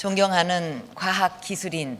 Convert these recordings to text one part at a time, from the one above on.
존경하는 과학기술인,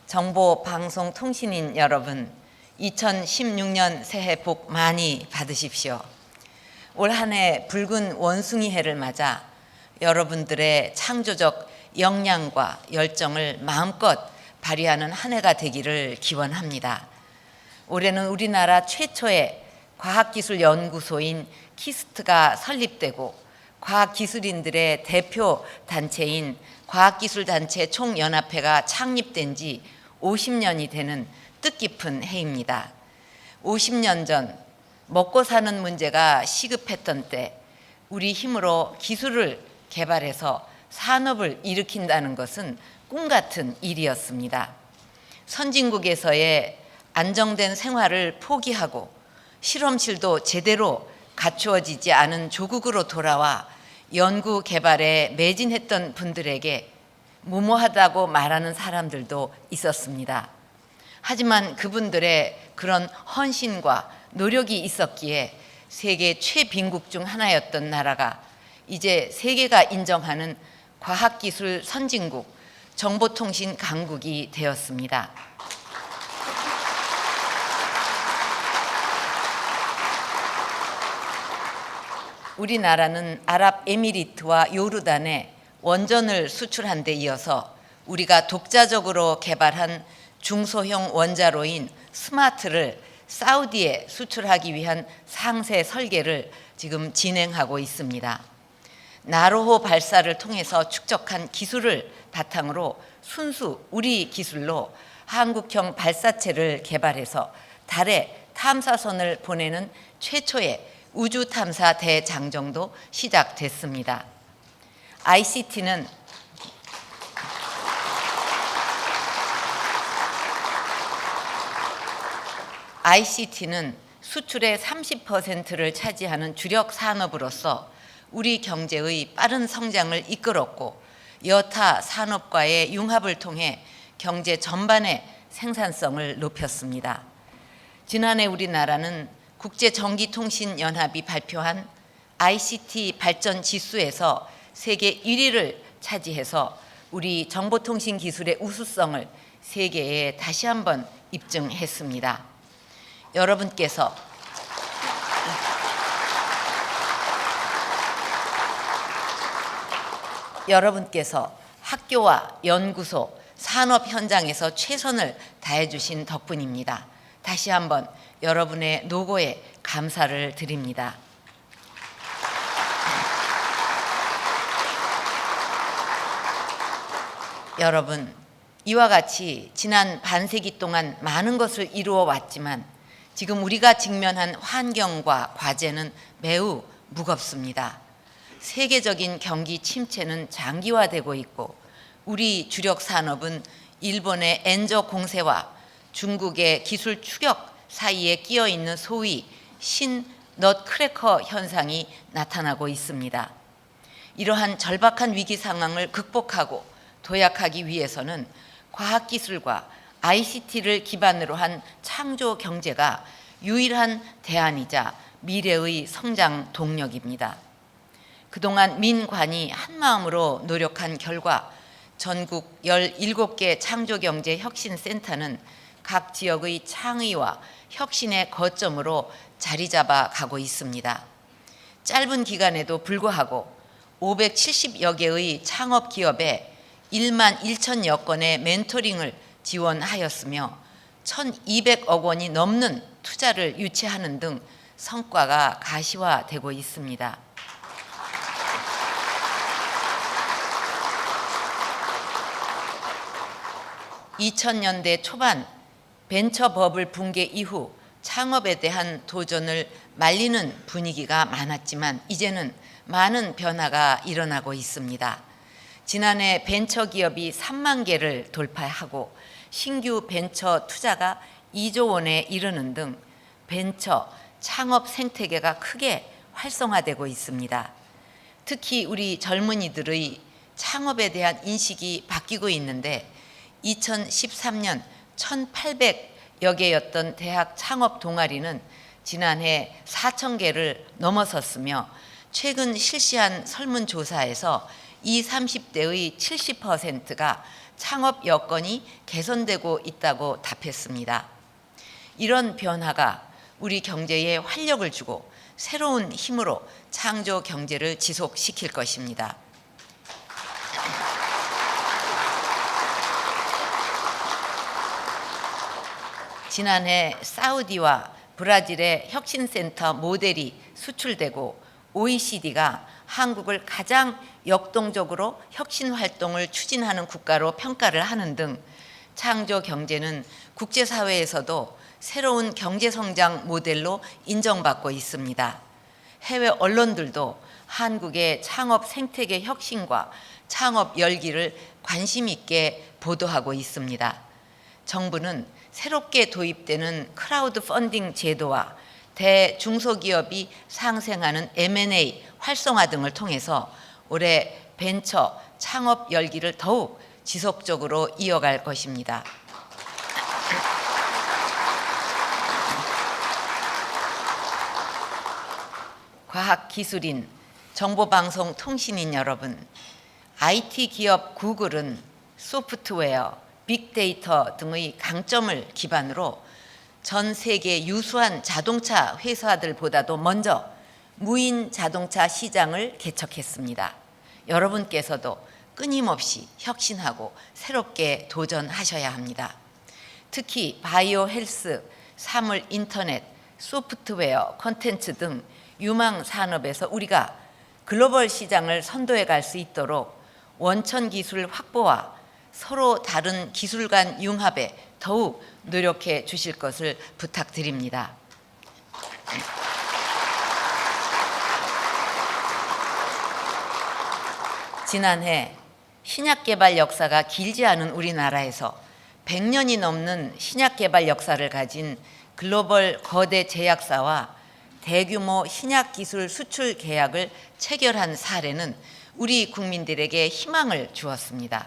정보방송통신인 여러분, 2016년 새해 복 많이 받으십시오. 올 한 해 붉은 원숭이 해를 맞아 여러분들의 창조적 역량과 열정을 마음껏 발휘하는 한 해가 되기를 기원합니다. 올해는 우리나라 최초의 과학기술연구소인 키스트가 설립되고 과학기술인들의 대표 단체인 과학기술단체 총연합회가 창립된 지 50년이 되는 뜻깊은 해입니다. 50년 전 먹고 사는 문제가 시급했던 때 우리 힘으로 기술을 개발해서 산업을 일으킨다는 것은 꿈 같은 일이었습니다. 선진국에서의 안정된 생활을 포기하고 실험실도 제대로 갖추어지지 않은 조국으로 돌아와 연구 개발에 매진했던 분들에게 무모하다고 말하는 사람들도 있었습니다. 하지만 그분들의 그런 헌신과 노력이 있었기에 세계 최빈국 중 하나였던 나라가 이제 세계가 인정하는 과학기술 선진국, 정보통신 강국이 되었습니다. 우리나라는 아랍에미리트와 요르단에 원전을 수출한 데 이어서 우리가 독자적으로 개발한 중소형 원자로인 스마트를 사우디에 수출하기 위한 상세 설계를 지금 진행하고 있습니다. 나로호 발사를 통해서 축적한 기술을 바탕으로 순수 우리 기술로 한국형 발사체를 개발해서 달에 탐사선을 보내는 최초의 우주 탐사 대장정도 시작됐습니다. ICT는 수출의 30%를 차지하는 주력 산업으로서 우리 경제의 빠른 성장을 이끌었고 여타 산업과의 융합을 통해 경제 전반의 생산성을 높였습니다. 지난해 우리나라는 국제전기통신연합이 발표한 ICT 발전 지수에서 세계 1위를 차지해서 우리 정보통신 기술의 우수성을 세계에 다시 한번 입증했습니다. 여러분께서 학교와 연구소, 산업 현장에서 최선을 다해 주신 덕분입니다. 다시 한번 여러분의 노고에 감사를 드립니다. 여러분, 이와 같이 지난 반세기 동안 많은 것을 이루어 왔지만 지금 우리가 직면한 환경과 과제는 매우 무겁습니다. 세계적인 경기 침체는 장기화되고 있고 우리 주력 산업은 일본의 엔저 공세와 중국의 기술 추격 사이에 끼어 있는 소위 신넛크래커 현상이 나타나고 있습니다. 이러한 절박한 위기 상황을 극복하고 도약하기 위해서는 과학기술과 ICT를 기반으로 한 창조 경제가 유일한 대안이자 미래의 성장 동력입니다. 그동안 민관이 한마음으로 노력한 결과 전국 17개 창조경제혁신센터는 각 지역의 창의와 혁신의 거점으로 자리 잡아 가고 있습니다. 짧은 기간에도 불구하고 570여 개의 창업기업에 1만 1천여 건의 멘토링을 지원하였으며 1,200억 원이 넘는 투자를 유치하는 등 성과가 가시화되고 있습니다. 2000년대 초반 벤처 버블 붕괴 이후 창업에 대한 도전을 말리는 분위기가 많았지만 이제는 많은 변화가 일어나고 있습니다. 지난해 벤처 기업이 3만 개를 돌파하고 신규 벤처 투자가 2조 원에 이르는 등 벤처 창업 생태계가 크게 활성화되고 있습니다. 특히 우리 젊은이들의 창업에 대한 인식이 바뀌고 있는데 2013년 1,800여 개였던 대학 창업 동아리는 지난해 4,000개를 넘어섰으며 최근 실시한 설문조사에서 이 30대의 70%가 창업 여건이 개선되고 있다고 답했습니다. 이런 변화가 우리 경제에 활력을 주고 새로운 힘으로 창조 경제를 지속시킬 것입니다. 지난해 사우디와 브라질의 혁신센터 모델이 수출되고 OECD가 한국을 가장 역동적으로 혁신 활동을 추진하는 국가로 평가를 하는 등 창조 경제는 국제사회에서도 새로운 경제성장 모델로 인정받고 있습니다. 해외 언론들도 한국의 창업 생태계 혁신과 창업 열기를 관심 있게 보도하고 있습니다. 정부는 새롭게 도입되는 크라우드 펀딩 제도와 대중소기업이 상생하는 M&A 활성화 등을 통해서 올해 벤처 창업 열기를 더욱 지속적으로 이어갈 것입니다. 과학기술인, 정보방송통신인 여러분, IT 기업 구글은 소프트웨어, 빅데이터 등의 강점을 기반으로 전 세계 유수한 자동차 회사들보다도 먼저 무인 자동차 시장을 개척했습니다. 여러분께서도 끊임없이 혁신하고 새롭게 도전하셔야 합니다. 특히 바이오 헬스, 사물 인터넷, 소프트웨어, 콘텐츠 등 유망 산업에서 우리가 글로벌 시장을 선도해 갈 수 있도록 원천 기술 확보와 서로 다른 기술 간 융합에 더욱 노력해 주실 것을 부탁드립니다. 지난해 신약 개발 역사가 길지 않은 우리나라에서 100년이 넘는 신약 개발 역사를 가진 글로벌 거대 제약사와 대규모 신약 기술 수출 계약을 체결한 사례는 우리 국민들에게 희망을 주었습니다.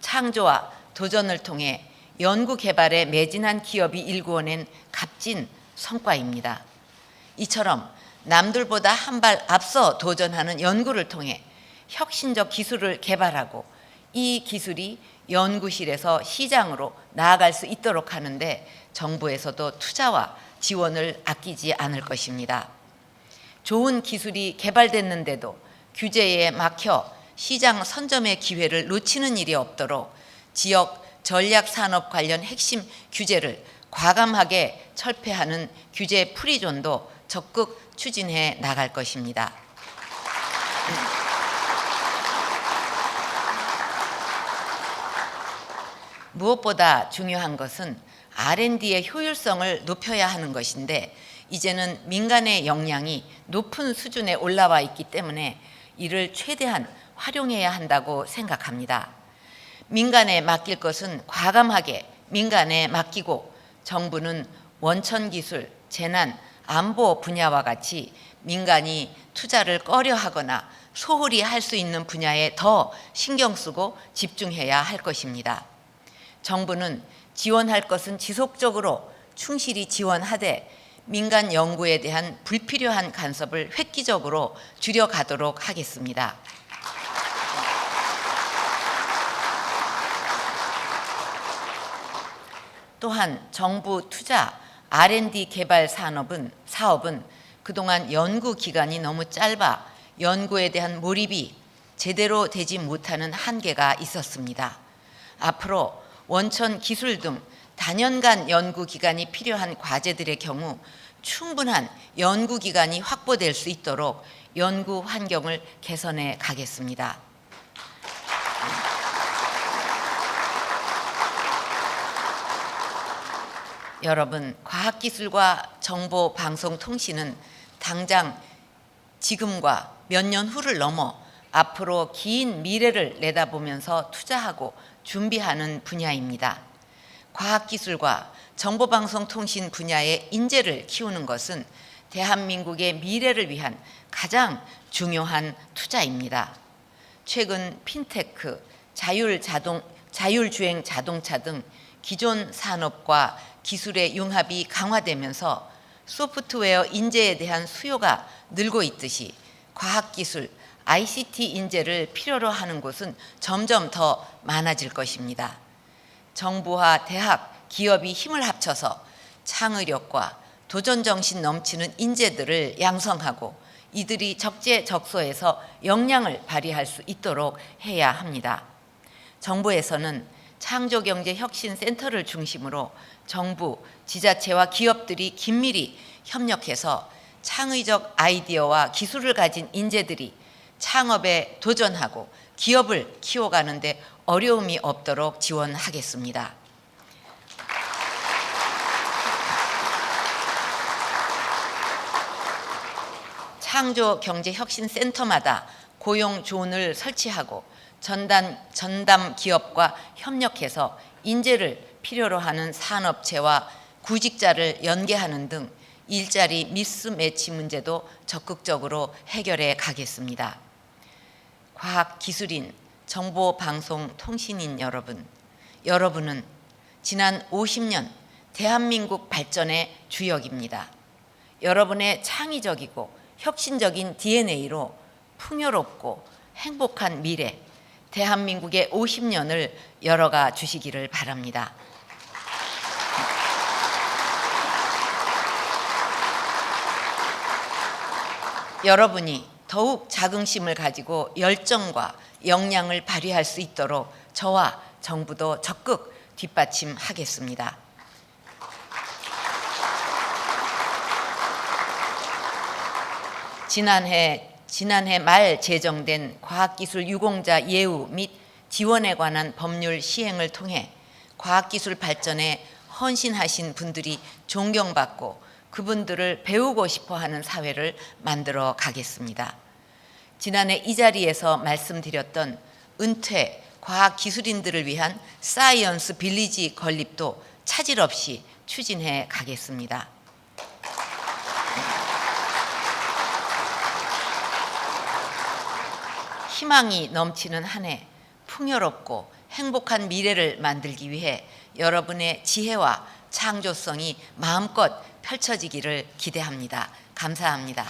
창조와 도전을 통해 연구 개발에 매진한 기업이 일구어낸 값진 성과입니다. 이처럼 남들보다 한 발 앞서 도전하는 연구를 통해 혁신적 기술을 개발하고 이 기술이 연구실에서 시장으로 나아갈 수 있도록 하는데 정부에서도 투자와 지원을 아끼지 않을 것입니다. 좋은 기술이 개발됐는데도 규제에 막혀 시장 선점의 기회를 놓치는 일이 없도록 지역 전략산업 관련 핵심 규제를 과감하게 철폐하는 규제 프리존도 적극 추진해 나갈 것입니다. 무엇보다 중요한 것은 R&D의 효율성을 높여야 하는 것인데 이제는 민간의 역량이 높은 수준에 올라와 있기 때문에 이를 최대한 활용해야 한다고 생각합니다. 민간에 맡길 것은 과감하게 민간에 맡기고 정부는 원천기술, 재난, 안보 분야와 같이 민간이 투자를 꺼려하거나 소홀히 할 수 있는 분야에 더 신경 쓰고 집중해야 할 것입니다. 정부는 지원할 것은 지속적으로 충실히 지원하되 민간 연구에 대한 불필요한 간섭을 획기적으로 줄여가도록 하겠습니다. 또한 정부 투자 R&D 개발 사업은 그동안 연구 기간이 너무 짧아 연구에 대한 몰입이 제대로 되지 못하는 한계가 있었습니다. 앞으로 원천 기술 등 단연간 연구 기간이 필요한 과제들의 경우 충분한 연구 기간이 확보될 수 있도록 연구 환경을 개선해 가겠습니다. 여러분, 과학기술과 정보방송통신은 당장 지금과 몇 년 후를 넘어 앞으로 긴 미래를 내다보면서 투자하고 준비하는 분야입니다. 과학기술과 정보방송통신 분야의 인재를 키우는 것은 대한민국의 미래를 위한 가장 중요한 투자입니다. 최근 핀테크, 자율주행 자동차 등 기존 산업과 기술의 융합이 강화되면서 소프트웨어 인재에 대한 수요가 늘고 있듯이 과학기술, ICT 인재를 필요로 하는 곳은 점점 더 많아질 것입니다. 정부와 대학, 기업이 힘을 합쳐서 창의력과 도전정신 넘치는 인재들을 양성하고 이들이 적재적소에서 역량을 발휘할 수 있도록 해야 합니다. 정부에서는 창조경제혁신센터를 중심으로 정부, 지자체와 기업들이 긴밀히 협력해서 창의적 아이디어와 기술을 가진 인재들이 창업에 도전하고 기업을 키워가는 데 어려움이 없도록 지원하겠습니다. 창조경제혁신센터마다 고용존을 설치하고 전담 기업과 협력해서 인재를 필요로 하는 산업체와 구직자를 연계하는 등 일자리 미스매치 문제도 적극적으로 해결해 가겠습니다. 과학기술인, 정보방송통신인 여러분은 지난 50년 대한민국 발전의 주역입니다. 여러분의 창의적이고 혁신적인 DNA로 풍요롭고 행복한 미래, 대한민국의 50년을 열어가 주시기를 바랍니다. 여러분이 더욱 자긍심을 가지고 열정과 역량을 발휘할 수 있도록 저와 정부도 적극 뒷받침하겠습니다. 지난해 말 제정된 과학기술 유공자 예우 및 지원에 관한 법률 시행을 통해 과학기술 발전에 헌신하신 분들이 존경받고 그분들을 배우고 싶어하는 사회를 만들어 가겠습니다. 지난해 이 자리에서 말씀드렸던 은퇴 과학기술인들을 위한 사이언스 빌리지 건립도 차질 없이 추진해 가겠습니다. 희망이 넘치는 한 해, 풍요롭고 행복한 미래를 만들기 위해 여러분의 지혜와 창조성이 마음껏 펼쳐지기를 기대합니다. 감사합니다.